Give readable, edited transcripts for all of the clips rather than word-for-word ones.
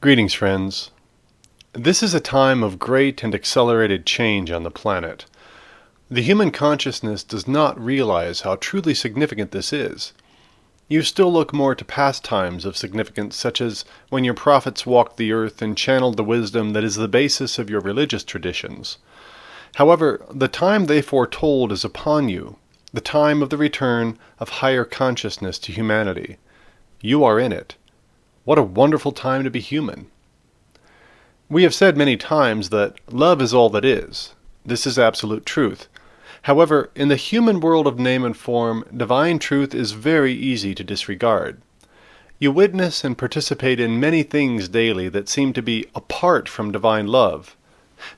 Greetings, friends. This is a time of great and accelerated change on the planet. The human consciousness does not realize how truly significant this is. You still look more to past times of significance, such as when your prophets walked the earth and channeled the wisdom that is the basis of your religious traditions. However, the time they foretold is upon you, the time of the return of higher consciousness to humanity. You are in it. What a wonderful time to be human. We have said many times that love is all that is. This is absolute truth. However, in the human world of name and form, divine truth is very easy to disregard. You witness and participate in many things daily that seem to be apart from divine love.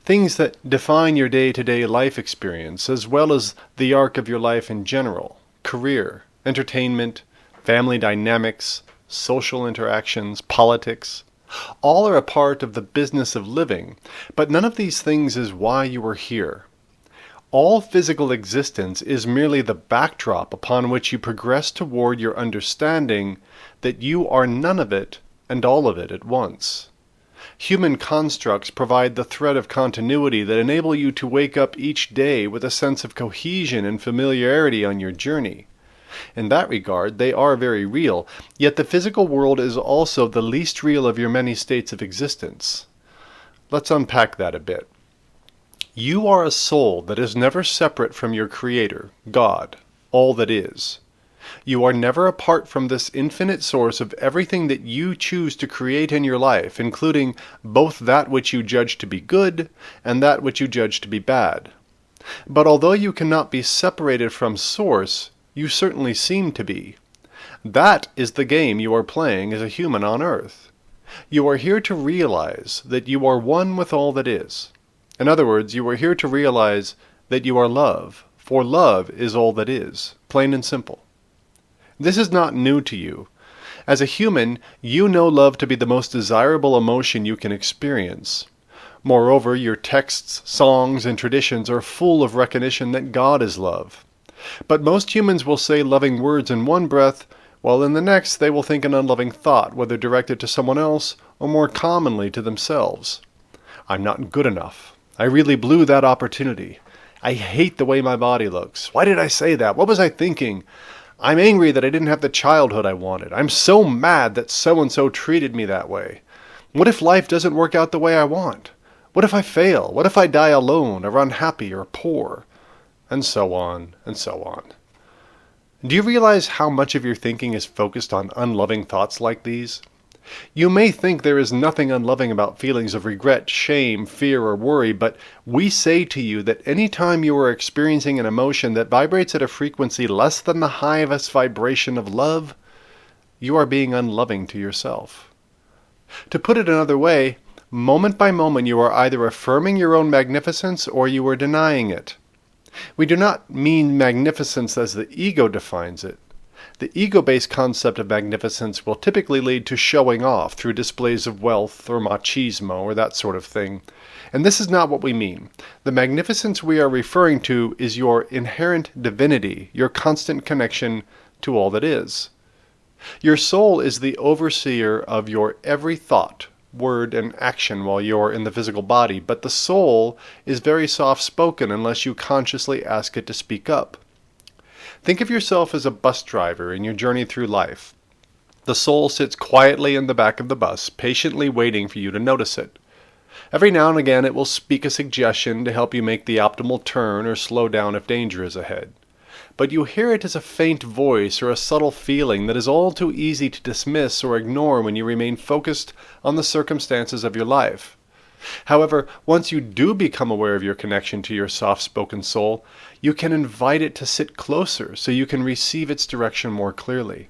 Things that define your day-to-day life experience, as well as the arc of your life in general, career, entertainment, family dynamics, social interactions, politics. All are a part of the business of living, but none of these things is why you are here. All physical existence is merely the backdrop upon which you progress toward your understanding that you are none of it and all of it at once. Human constructs provide the thread of continuity that enable you to wake up each day with a sense of cohesion and familiarity on your journey. In that regard, they are very real, yet the physical world is also the least real of your many states of existence. Let's unpack that a bit. You are a soul that is never separate from your Creator, God, all that is. You are never apart from this infinite source of everything that you choose to create in your life, including both that which you judge to be good and that which you judge to be bad. But although you cannot be separated from Source, you certainly seem to be. That is the game you are playing as a human on Earth. You are here to realize that you are one with all that is. In other words, you are here to realize that you are love, for love is all that is, plain and simple. This is not new to you. As a human, you know love to be the most desirable emotion you can experience. Moreover, your texts, songs, and traditions are full of recognition that God is love. But most humans will say loving words in one breath, while in the next they will think an unloving thought, whether directed to someone else or more commonly to themselves. I'm not good enough. I really blew that opportunity. I hate the way my body looks. Why did I say that? What was I thinking? I'm angry that I didn't have the childhood I wanted. I'm so mad that so-and-so treated me that way. What if life doesn't work out the way I want? What if I fail? What if I die alone or unhappy or poor? And so on, and so on. Do you realize how much of your thinking is focused on unloving thoughts like these? You may think there is nothing unloving about feelings of regret, shame, fear, or worry, but we say to you that any time you are experiencing an emotion that vibrates at a frequency less than the highest vibration of love, you are being unloving to yourself. To put it another way, moment by moment you are either affirming your own magnificence or you are denying it. We do not mean magnificence as the ego defines it. The ego-based concept of magnificence will typically lead to showing off through displays of wealth or machismo or that sort of thing. And this is not what we mean. The magnificence we are referring to is your inherent divinity, your constant connection to all that is. Your soul is the overseer of your every thought, word, and action while you're in the physical body, but the soul is very soft-spoken unless you consciously ask it to speak up. Think of yourself as a bus driver in your journey through life. The soul sits quietly in the back of the bus, patiently waiting for you to notice it. Every now and again it will speak a suggestion to help you make the optimal turn or slow down if danger is ahead. But you hear it as a faint voice or a subtle feeling that is all too easy to dismiss or ignore when you remain focused on the circumstances of your life. However, once you do become aware of your connection to your soft-spoken soul, you can invite it to sit closer so you can receive its direction more clearly.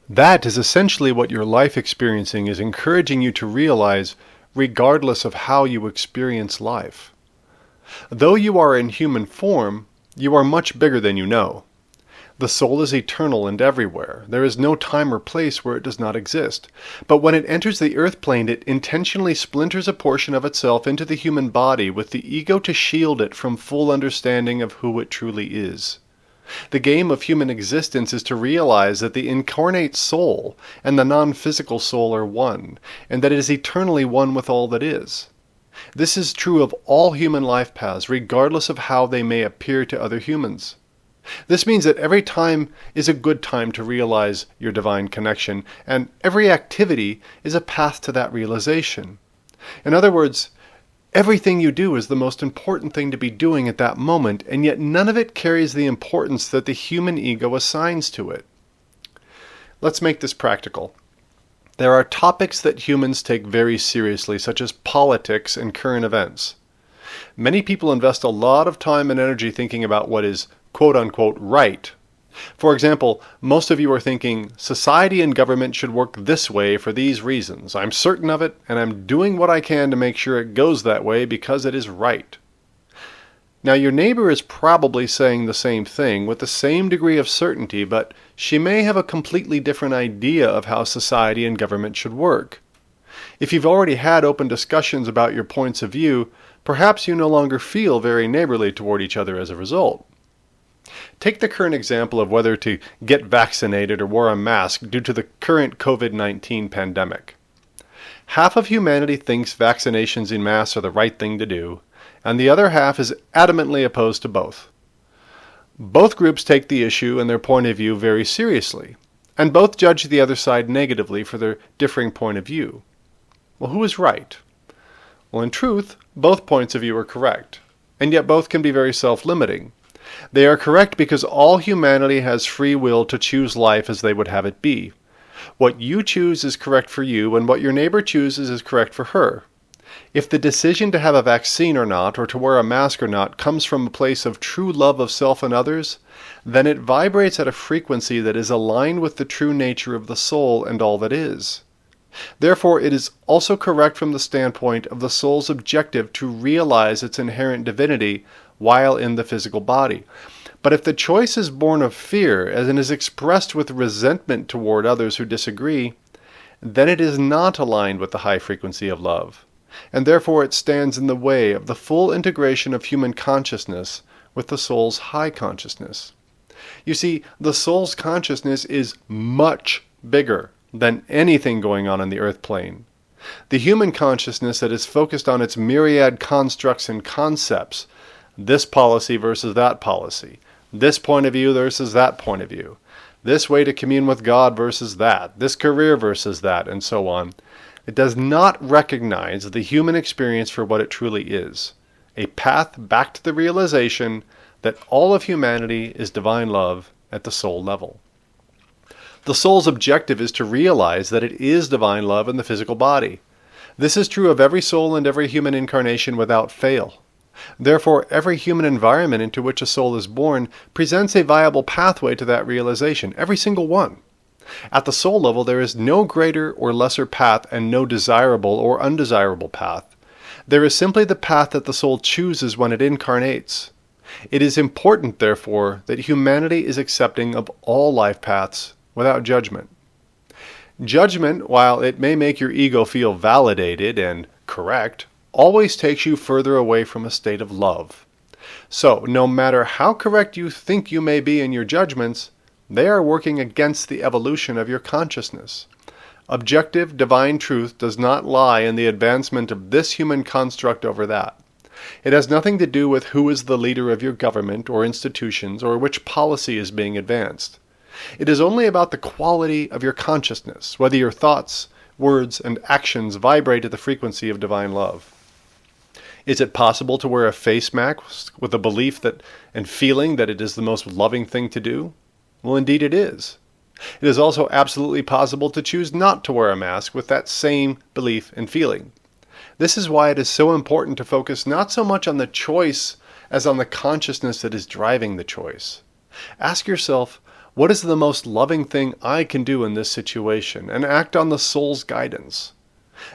That is essentially what your life experiencing is encouraging you to realize, regardless of how you experience life. Though you are in human form, you are much bigger than you know. The soul is eternal and everywhere. There is no time or place where it does not exist. But when it enters the earth plane, it intentionally splinters a portion of itself into the human body with the ego to shield it from full understanding of who it truly is. The game of human existence is to realize that the incarnate soul and the non-physical soul are one, and that it is eternally one with all that is. This is true of all human life paths, regardless of how they may appear to other humans. This means that every time is a good time to realize your divine connection, and every activity is a path to that realization. In other words, everything you do is the most important thing to be doing at that moment, and yet none of it carries the importance that the human ego assigns to it. Let's make this practical. There are topics that humans take very seriously, such as politics and current events. Many people invest a lot of time and energy thinking about what is quote-unquote right. For example, most of you are thinking, society and government should work this way for these reasons. I'm certain of it, and I'm doing what I can to make sure it goes that way because it is right. Now, your neighbor is probably saying the same thing with the same degree of certainty, but she may have a completely different idea of how society and government should work. If you've already had open discussions about your points of view, perhaps you no longer feel very neighborly toward each other as a result. Take the current example of whether to get vaccinated or wear a mask due to the current COVID-19 pandemic. Half of humanity thinks vaccinations en masse are the right thing to do, and the other half is adamantly opposed to both. Both groups take the issue and their point of view very seriously, and both judge the other side negatively for their differing point of view. Well, who is right? Well, in truth, both points of view are correct, and yet both can be very self-limiting. They are correct because all humanity has free will to choose life as they would have it be. What you choose is correct for you, and what your neighbor chooses is correct for her. If the decision to have a vaccine or not, or to wear a mask or not, comes from a place of true love of self and others, then it vibrates at a frequency that is aligned with the true nature of the soul and all that is. Therefore, it is also correct from the standpoint of the soul's objective to realize its inherent divinity while in the physical body. But if the choice is born of fear, and is expressed with resentment toward others who disagree, then it is not aligned with the high frequency of love, and therefore it stands in the way of the full integration of human consciousness with the soul's high consciousness. You see, the soul's consciousness is much bigger than anything going on in the earth plane. The human consciousness that is focused on its myriad constructs and concepts, this policy versus that policy, this point of view versus that point of view, this way to commune with God versus that, this career versus that, and so on. It does not recognize the human experience for what it truly is, a path back to the realization that all of humanity is divine love at the soul level. The soul's objective is to realize that it is divine love in the physical body. This is true of every soul and every human incarnation without fail. Therefore, every human environment into which a soul is born presents a viable pathway to that realization, every single one. At the soul level, there is no greater or lesser path and no desirable or undesirable path. There is simply the path that the soul chooses when it incarnates. It is important, therefore, that humanity is accepting of all life paths without judgment. Judgment, while it may make your ego feel validated and correct, always takes you further away from a state of love. So, no matter how correct you think you may be in your judgments, they are working against the evolution of your consciousness. Objective, divine truth does not lie in the advancement of this human construct over that. It has nothing to do with who is the leader of your government or institutions or which policy is being advanced. It is only about the quality of your consciousness, whether your thoughts, words, and actions vibrate at the frequency of divine love. Is it possible to wear a face mask with the belief that and feeling that it is the most loving thing to do? Well, indeed it is. It is also absolutely possible to choose not to wear a mask with that same belief and feeling. This is why it is so important to focus not so much on the choice as on the consciousness that is driving the choice. Ask yourself, what is the most loving thing I can do in this situation, and act on the soul's guidance.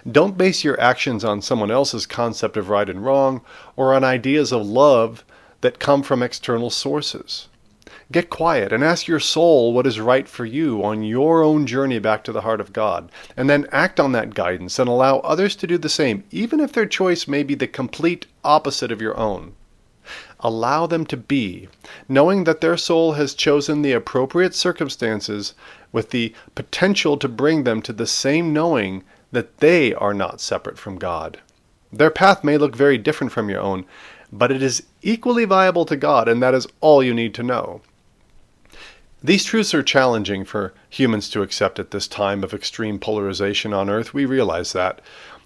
Don't base your actions on someone else's concept of right and wrong, or on ideas of love that come from external sources. Get quiet and ask your soul what is right for you on your own journey back to the heart of God, and then act on that guidance and allow others to do the same, even if their choice may be the complete opposite of your own. Allow them to be, knowing that their soul has chosen the appropriate circumstances with the potential to bring them to the same knowing that they are not separate from God. Their path may look very different from your own, but it is equally viable to God, and that is all you need to know. These truths are challenging for humans to accept at this time of extreme polarization on earth. We realize that.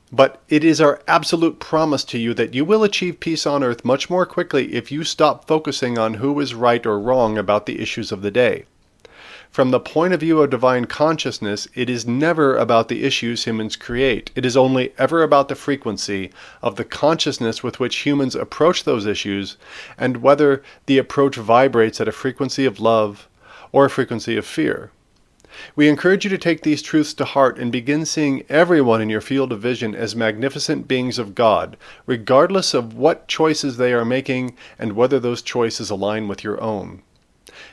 But it is our absolute promise to you that you will achieve peace on earth much more quickly if you stop focusing on who is right or wrong about the issues of the day. From the point of view of divine consciousness, it is never about the issues humans create. It is only ever about the frequency of the consciousness with which humans approach those issues, and whether the approach vibrates at a frequency of love or a frequency of fear. We encourage you to take these truths to heart and begin seeing everyone in your field of vision as magnificent beings of God, regardless of what choices they are making and whether those choices align with your own.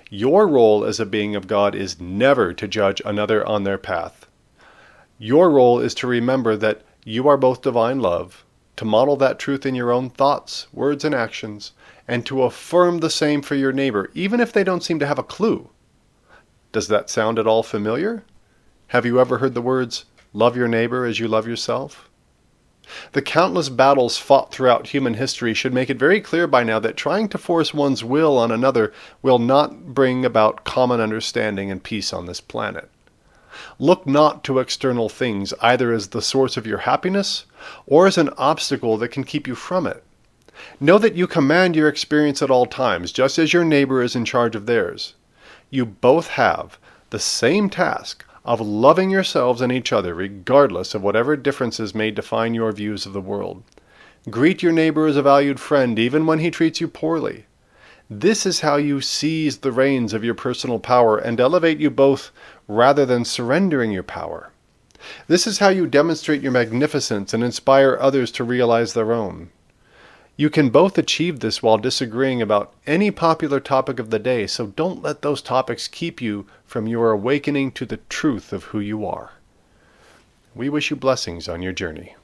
Your role as a being of God is never to judge another on their path. Your role is to remember that you are both divine love, to model that truth in your own thoughts, words, and actions, and to affirm the same for your neighbor, even if they don't seem to have a clue. Does that sound at all familiar? Have you ever heard the words, "Love your neighbor as you love yourself"? The countless battles fought throughout human history should make it very clear by now that trying to force one's will on another will not bring about common understanding and peace on this planet. Look not to external things either as the source of your happiness or as an obstacle that can keep you from it. Know that you command your experience at all times, just as your neighbor is in charge of theirs. You both have the same task of loving yourselves and each other, regardless of whatever differences may define your views of the world. Greet your neighbor as a valued friend, even when he treats you poorly. This is how you seize the reins of your personal power and elevate you both rather than surrendering your power. This is how you demonstrate your magnificence and inspire others to realize their own. You can both achieve this while disagreeing about any popular topic of the day, so don't let those topics keep you from your awakening to the truth of who you are. We wish you blessings on your journey.